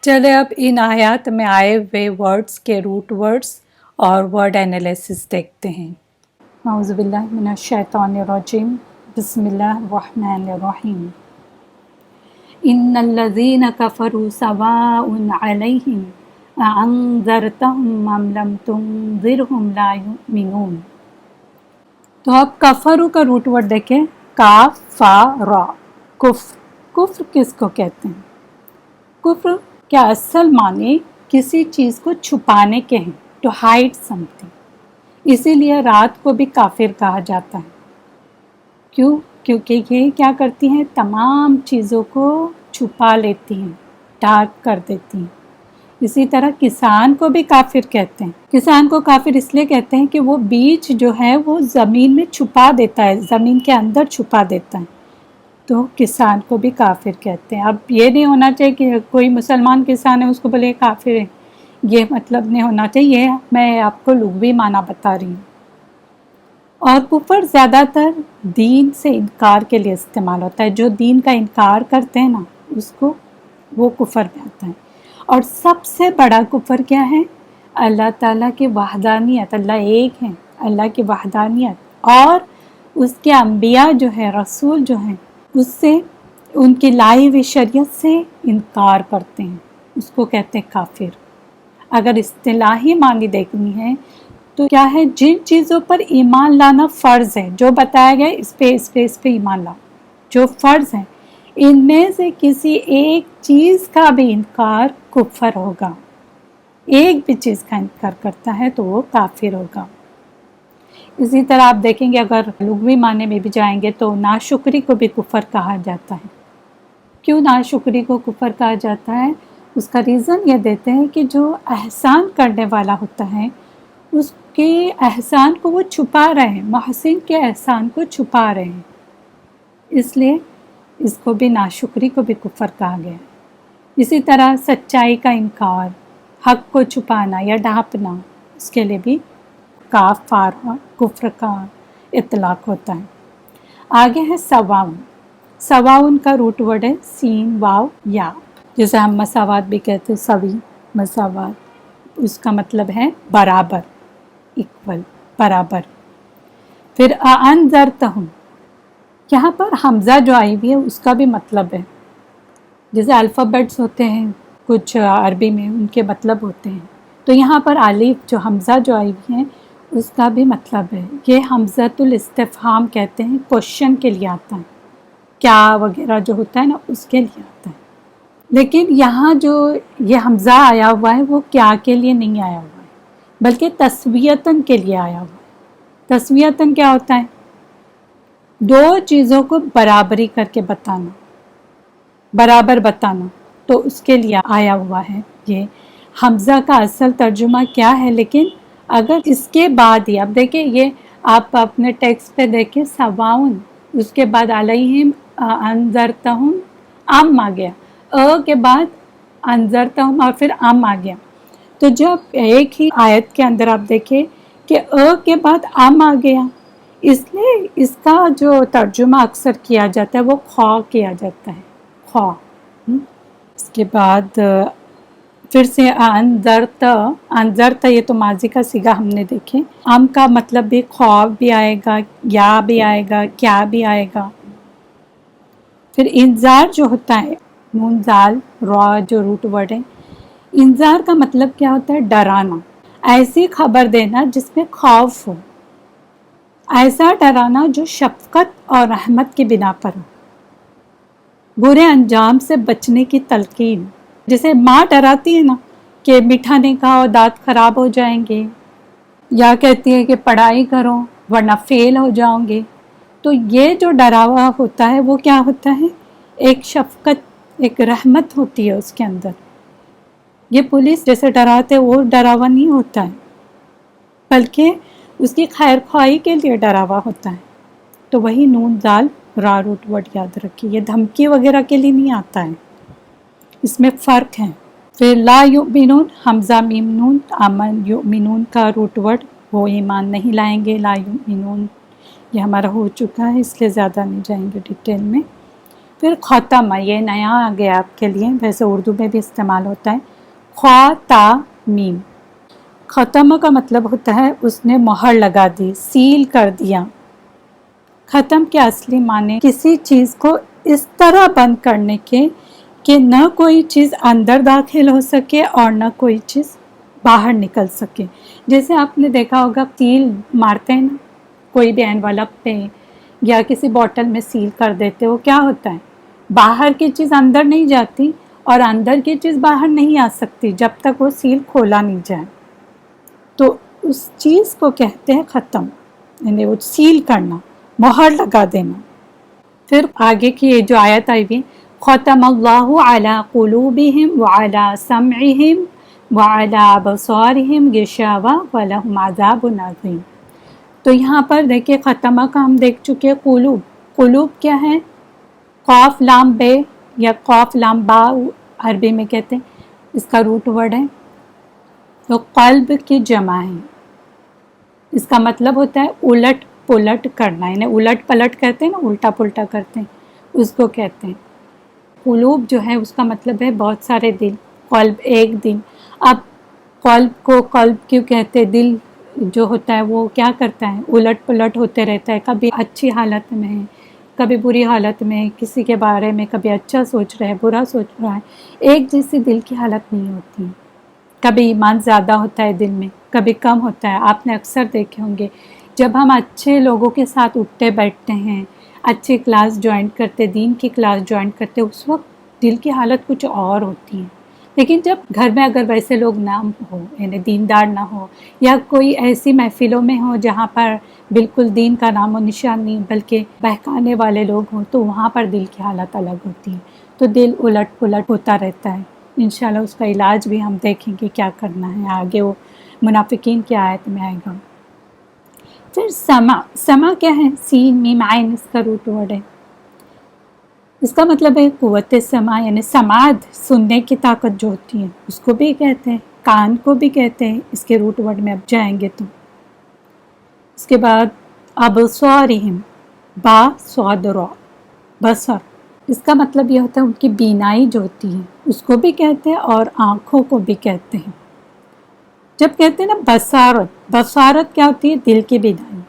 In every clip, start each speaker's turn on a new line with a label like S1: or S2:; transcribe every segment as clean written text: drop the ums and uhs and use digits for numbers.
S1: चले अब इन आयत में आए हुए वर्ड्स के रूट वर्ड्स और वर्ड एनालिसिस देखते हैं। औज़ुबिल्लाहि मिनश्शैतानिर्रजीम, बिस्मिल्लाहिर्रहमानिर्रहीम। इन्नल्लज़ीना कफ़रू सवाउन अलैहिम अअन्ज़रतहुम अम लम तुनज़िरहुम ला युमिनून। तो अब कफ़रू का रूट वर्ड देखें, काफ फा रा, कुफ्र। कुफ्र किसको कहते हैं? कुफ्र क्या असल माने किसी चीज़ को छुपाने के हैं, टू हाइड समथिंग। इसीलिए रात को भी काफिर कहा जाता है। क्यों? क्योंकि ये क्या करती हैं, तमाम चीज़ों को छुपा लेती हैं, डार्क कर देती हैं। इसी तरह किसान को भी काफिर कहते हैं। किसान को काफिर इसलिए कहते हैं कि वो बीज जो है वो ज़मीन में छुपा देता है, ज़मीन के अंदर छुपा देता है, तो किसान को भी काफिर कहते हैं। अब ये नहीं होना चाहिए कि कोई मुसलमान किसान है उसको बोले काफिर है, ये मतलब नहीं होना चाहिए। मैं आपको लुग़वी माना बता रही हूँ। और कुफर ज़्यादातर दीन से इनकार के लिए इस्तेमाल होता है। जो दीन का इनकार करते हैं ना, उसको वो कुफर में आता है। और सबसे बड़ा कुफर क्या है? अल्लाह ताला की वहदानियत, अल्लाह एक है, अल्लाह की वहदानियत और उसके अंबिया जो है, रसूल जो हैं, उससे उनकी लाई हुई शरीयत से इनकार करते हैं, उसको कहते हैं काफिर। अगर इस्तिलाही मानी देखनी है तो क्या है, जिन चीज़ों पर ईमान लाना फ़र्ज़ है, जो बताया गया इस पे ईमान लाओ, जो फ़र्ज़ है, इनमें से किसी एक चीज़ का भी इनकार कुफर होगा। एक भी चीज़ का इनकार करता है तो वो काफिर होगा। इसी तरह आप देखेंगे, अगर लुग़वी माने में भी जाएंगे तो नाशुक्री को भी कुफर कहा जाता है। क्यों नाशुक्री को कुफर कहा जाता है? उसका रीज़न ये देते हैं कि जो एहसान करने वाला होता है उसके एहसान को वो छुपा रहे हैं, महसिन के एहसान को छुपा रहे हैं, इसलिए इसको भी नाशुक्री को भी कुफर कहा गया है। इसी तरह सच्चाई का इनकार, हक को छुपाना या ढांपना, उसके लिए भी काफ फारा कुफ्र का इतलाक़ होता है। आगे है सवाउन। सवाउन का रूट वर्ड है सीन वाव या, जैसे हम मसावात भी कहते हैं, सवी मसावात, उसका मतलब है बराबर, इक्वल, बराबर। फिर अअन्ज़रतहुम, यहाँ पर हमज़ा जो आई हुई है उसका भी मतलब है। जैसे अल्फ़ाबेट्स होते हैं कुछ अरबी में, उनके मतलब होते हैं, तो यहाँ पर अलिफ जो हमज़ा जो आई हुई है उसका भी मतलब है। ये हमज़तुल इस्तिफ़हाम कहते हैं, क्वेश्चन के लिए आता है, क्या वगैरह जो होता है ना, उसके लिए आता है। लेकिन यहाँ जो ये हमज़ा आया हुआ है वो क्या के लिए नहीं आया हुआ है, बल्कि तस्वियतन के लिए आया हुआ है। तस्वियतन क्या होता है? दो चीज़ों को बराबरी करके बताना, बराबर बताना, तो उसके लिए आया हुआ है ये। हमज़ा का असल तर्जुमा क्या है, लेकिन अगर इसके बाद ही, अब देखिए ये आप अपने टेक्स्ट पे देखिए, सवाउन, उसके बाद अलैहिम अनज़रतहुम, अम आ गया, अ के बाद अनज़रतहुम और फिर अम आ गया। तो जब एक ही आयत के अंदर आप देखिए कि अ के बाद अम आ गया, इसलिए इसका जो तर्जुमा अक्सर किया जाता है वो ख्वा किया जाता है, ख्वा। इसके बाद फिर से अनज़रत, ये तो माजी का सीगा हमने देखे। अम का मतलब भी ख्वाब भी आएगा, या भी आएगा, क्या भी आएगा। फिर इंजार जो होता है, नून जाल रॉ जो रूट वर्ड है, इंजार का मतलब क्या होता है? डराना, ऐसी खबर देना जिसमें खौफ हो, ऐसा डराना जो शफ़क़त और रहमत की बिना पर हो, बुरे अंजाम से बचने की तलकीन। जैसे माँ डराती है ना कि मीठा नहीं खाओ दांत खराब हो जाएंगे, या कहती है कि पढ़ाई करो वरना फेल हो जाओगे। तो ये जो डरावा होता है वो क्या होता है? एक शफ़क़त, एक रहमत होती है उसके अंदर। ये पुलिस जैसे डराते वो डरावा नहीं होता है, बल्कि उसकी खैर ख्वाही के लिए डरावा होता है। तो वही नून दाल रा रूट वर्ड याद रखिए, ये धमकी वगैरह के लिए नहीं आता है, इसमें फ़र्क है। फिर ला युमिनून, हमज़ा मीम नून, अमन युमिनून का रूट वर्ड, वो ईमान नहीं लाएंगे, ला युमिनून, ये हमारा हो चुका है, इसलिए ज़्यादा नहीं जाएंगे डिटेल में। پھر ختم، یہ نیا آ گیا آپ کے لیے، ویسے اردو میں بھی استعمال ہوتا ہے، خوا تا میم۔ ختم کا مطلب ہوتا ہے اس نے مہر لگا دی، سیل کر دیا۔ ختم کے اصلی معنی کسی چیز کو اس طرح بند کرنے کے کہ نہ کوئی چیز اندر داخل ہو سکے اور نہ کوئی چیز باہر نکل سکے۔ جیسے آپ نے دیکھا ہوگا سیل مارتے ہیں نا کوئی بھی انویلپ پہ یا کسی بوتل میں سیل کر دیتے، وہ کیا ہوتا ہے، باہر کی چیز اندر نہیں جاتی اور اندر کی چیز باہر نہیں آ سکتی جب تک وہ سیل کھولا نہیں جائے، تو اس چیز کو کہتے ہیں ختم، یعنی وہ سیل کرنا، مہر لگا دینا۔ پھر آگے کی یہ جو آیت آئی ہوئی، ختم اللہ علی قلوبہم وعلی سمعہم وعلی ابصارہم غشاوہ ولہم عذاب عظیم۔ تو یہاں پر دیکھیں ختمہ کا ہم دیکھ چکے، قلوب، قلوب کیا ہے، قاف لام بے یا قاف لام با عربی میں کہتے ہیں، اس کا روٹ ورڈ ہے، تو قلب کی جمع ہے، اس کا مطلب ہوتا ہے الٹ پلٹ کرنا، یعنی الٹ پلٹ کرتے ہیں نا، الٹا پلٹا کرتے ہیں، اس کو کہتے ہیں۔ قلوب جو ہے اس کا مطلب ہے بہت سارے دل، قلب ایک دل۔ اب قلب کو قلب کیوں کہتے، دل جو ہوتا ہے وہ کیا کرتا ہے، الٹ پلٹ ہوتے رہتا ہے، کبھی اچھی حالت میں ہے کبھی بری حالت میں، کسی کے بارے میں کبھی اچھا سوچ رہا ہے برا سوچ رہا ہے، ایک جیسی دل کی حالت نہیں ہوتی، کبھی ایمان زیادہ ہوتا ہے دل میں کبھی کم ہوتا ہے۔ آپ نے اکثر دیکھے ہوں گے جب ہم اچھے لوگوں کے ساتھ اٹھتے بیٹھتے ہیں، اچھی کلاس جوائن کرتے، دین کی کلاس جوائن کرتے، اس وقت دل کی حالت کچھ اور ہوتی ہے، لیکن جب گھر میں اگر ویسے لوگ نہ ہو، یعنی دیندار نہ ہو، یا کوئی ایسی محفلوں میں ہو جہاں پر بالکل دین کا نام و نشان نہیں بلکہ بہکانے والے لوگ ہوں، تو وہاں پر دل کی حالت الگ ہوتی ہے، تو دل الٹ پلٹ ہوتا رہتا ہے۔ انشاءاللہ اس کا علاج بھی ہم دیکھیں گے کیا کرنا ہے، آگے وہ منافقین کی آیت میں آئے گا۔ پھر سمع، سمع کیا ہے، سین میم عین، اس کا روٹ ورڈ ہے، اس کا مطلب ہے قوت سمع، یعنی سماعت، سننے کی طاقت جو ہوتی ہے اس کو بھی کہتے ہیں، کان کو بھی کہتے ہیں، اس کے روٹ ورڈ میں اب جائیں گے تو۔ اس کے بعد ابصارہم، با صاد را، بصر، اس کا مطلب یہ ہوتا ہے ان کی بینائی جو ہوتی ہے اس کو بھی کہتے ہیں اور آنکھوں کو بھی کہتے ہیں۔ جب کہتے ہیں نا بصارت، بصارت کیا ہوتی ہے، دل کی بینائی،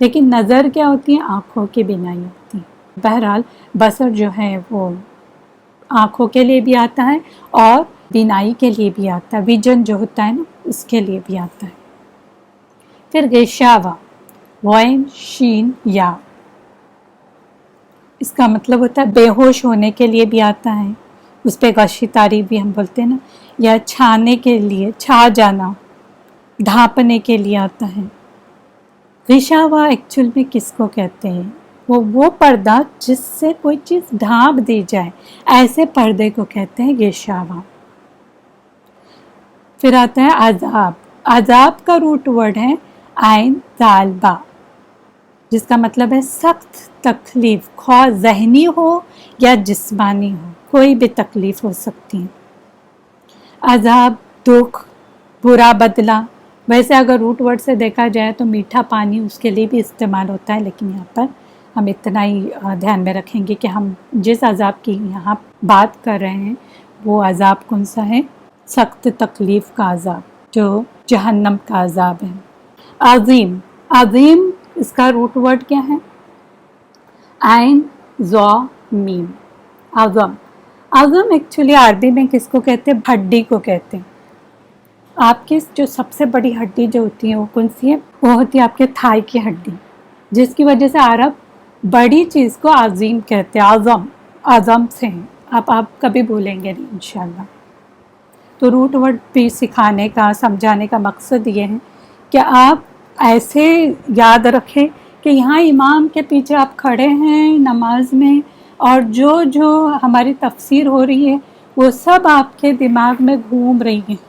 S1: لیکن نظر کیا ہوتی ہے، آنکھوں کی بینائی ہوتی ہے۔ بہرحال بصر جو ہے وہ آنکھوں کے لیے بھی آتا ہے اور بینائی کے لیے بھی آتا ہے، ویژن جو ہوتا ہے نا اس کے لیے بھی آتا ہے۔ پھر غشاوہ، غین شین یا، اس کا مطلب ہوتا ہے بے ہوش ہونے کے لیے بھی آتا ہے، اس پہ غشی تعریف بھی ہم بولتے ہیں نا، یا چھانے کے لیے، چھا جانا، ڈھانپنے کے لیے آتا ہے۔ غشاوہ ایکچول میں کس کو کہتے ہیں، وہ پردہ جس سے کوئی چیز ڈھانپ دی جائے، ایسے پردے کو کہتے ہیں غشاوہ۔ پھر آتا ہے عذاب، عذاب کا روٹ ورڈ ہے عین ذال با، جس کا مطلب ہے سخت تکلیف، خواہ ذہنی ہو یا جسمانی ہو، کوئی بھی تکلیف ہو سکتی ہے۔ عذاب، دکھ، برا بدلہ، ویسے اگر روٹ ورڈ سے دیکھا جائے تو میٹھا پانی اس کے لیے بھی استعمال ہوتا ہے، لیکن یہاں پر ہم اتنا ہی دھیان میں رکھیں گے کہ ہم جس عذاب کی یہاں بات کر رہے ہیں وہ عذاب کون سا ہے، سخت تکلیف کا عذاب جو جہنم کا عذاب ہے۔ عظیم، عظیم اس کا روٹ ورڈ کیا ہے، عین ذا میم، اعظم۔ اعظم ایکچولی عربی میں کس کو کہتے ہیں، ہڈی کو کہتے ہیں۔ آپ کی جو سب سے بڑی ہڈی جو ہوتی ہے وہ کون سی ہے، وہ ہوتی ہے آپ کے تھائی کی ہڈی، جس کی وجہ سے عرب بڑی چیز کو عظیم کہتے ہیں، اعظم، اعظم سے ہیں، آپ کبھی بھولیں گے نہیں انشاءاللہ۔ تو روٹ ورڈ بھی سکھانے کا، سمجھانے کا مقصد یہ ہے کہ آپ ایسے یاد رکھیں کہ یہاں امام کے پیچھے آپ کھڑے ہیں نماز میں، اور جو ہماری تفسیر ہو رہی ہے وہ سب آپ کے دماغ میں گھوم رہی ہیں،